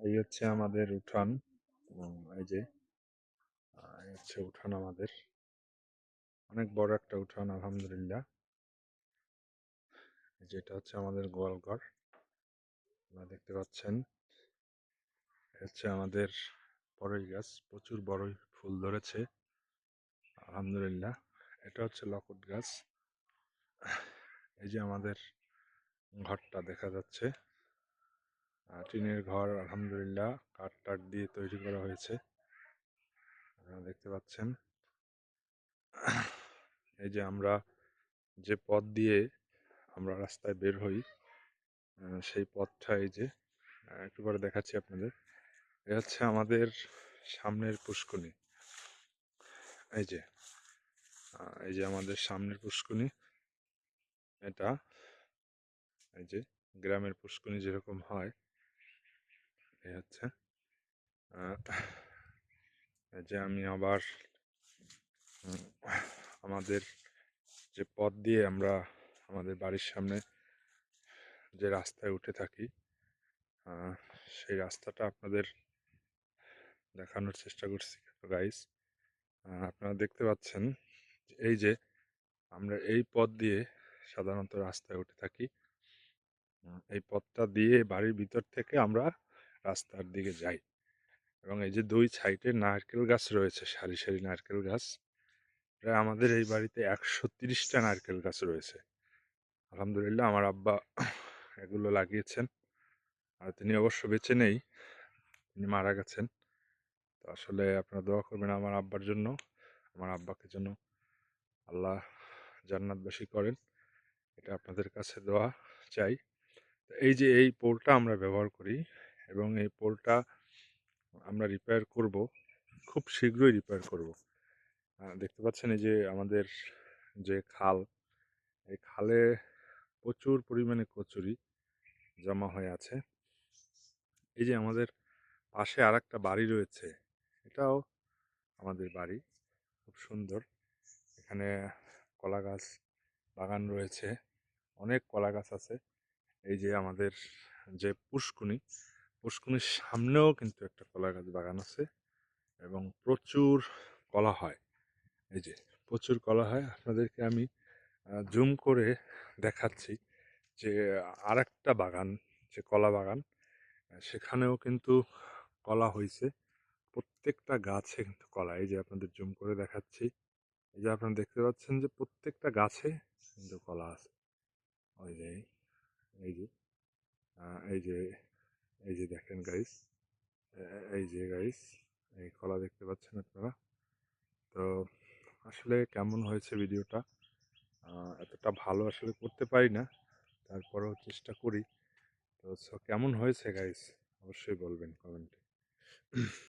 এই হচ্ছে আমাদের উঠান এবং এই যে এই হচ্ছে উঠান আমাদের অনেক বড় একটা উঠান আলহামদুলিল্লাহ। যেটা হচ্ছে আমাদের গোয়ালঘর, আপনারা দেখতে পাচ্ছেন। হচ্ছে আমাদের বড়ই গাছ, প্রচুর বড়ই ফুল ধরেছে আলহামদুলিল্লাহ। এটা হচ্ছে লকুট গাছ। এই যে আমাদের ঘরটা দেখা যাচ্ছে, টিনের ঘর আলহামদুলিল্লাহ, কাঠ টাট দিয়ে তৈরি করা হয়েছে, আপনারা দেখতে পাচ্ছেন। এই যে আমরা যে পথ দিয়ে আমরা রাস্তায় বের হই, সেই পথটা এই যে একটু পরে দেখাচ্ছি আপনাদের। এটা হচ্ছে আমাদের সামনের পুষ্করণী। এই যে এই যে আমাদের সামনের পুষ্করণী এটা। এই যে গ্রামের পুষ্করণী যেরকম হয়, এই হচ্ছে এই যে আমি আবার আমাদের যে পথ দিয়ে আমরা আমাদের বাড়ির সামনে যে রাস্তায় উঠে থাকি, সেই রাস্তাটা আপনাদের দেখানোর চেষ্টা করছি গাইস। আপনারা দেখতে পাচ্ছেন এই যে আমরা এই পথ দিয়ে সাধারণত রাস্তায় উঠে থাকি। এই পথটা দিয়ে বাড়ির ভিতর থেকে আমরা রাস্তার দিকে যাই এবং এই যে দুই সাইডে নারকেল গাছ রয়েছে, সারি সারি নারকেল গাছ। প্রায় আমাদের এই বাড়িতে 130টা নারকেল গাছ রয়েছে আলহামদুলিল্লাহ। আমার আব্বা এগুলো লাগিয়েছেন, আর তিনি অবশ্য বেঁচে নেই, তিনি মারা গেছেন। তো আসলে আপনারা দোয়া করবেন আমার আব্বার জন্য, আমার আব্বাকে যেন আল্লাহ জান্নাতবাসী করেন, এটা আপনাদের কাছে দোয়া চাই। এই যে এই পোলটা আমরা ব্যবহার করি এবং এই পোলটা আমরা রিপেয়ার করব, খুব শীঘ্রই রিপেয়ার করব। দেখতে পাচ্ছেন এই যে আমাদের যে খাল, এই খালে প্রচুর পরিমাণে কচুরি জমা হয়ে আছে। এই যে আমাদের পাশে আর একটা বাড়ি রয়েছে, এটাও আমাদের বাড়ি, খুব সুন্দর। এখানে কলা গাছ বাগান রয়েছে, অনেক কলা গাছ আছে। এই যে আমাদের যে পুষ্কুনির সামনেও কিন্তু একটা কলা গাছ বাগান আছে এবং প্রচুর কলা হয়। এই যে প্রচুর কলা হয়, আপনাদেরকে আমি জুম করে দেখাচ্ছি যে আরেকটা বাগান, যে কলা বাগান, সেখানেও কিন্তু কলা হয়েছে। প্রত্যেকটা গাছে কিন্তু কলা, এই যে আপনাদের জুম করে দেখাচ্ছি। এই যে আপনারা দেখতে পাচ্ছেন যে প্রত্যেকটা গাছে কিন্তু কলা আছে। ওই যে এই যে এই যে এই যে দেখেন গাইস, এই যে গাইস, এই কলা দেখতে পাচ্ছেন আপনারা। তো আসলে কেমন হয়েছে ভিডিওটা, এতটা ভালো আসলে করতে পারি না, তারপরেও চেষ্টা করি। তো কেমন হয়েছে গাইস, অবশ্যই বলবেন কমেন্টে।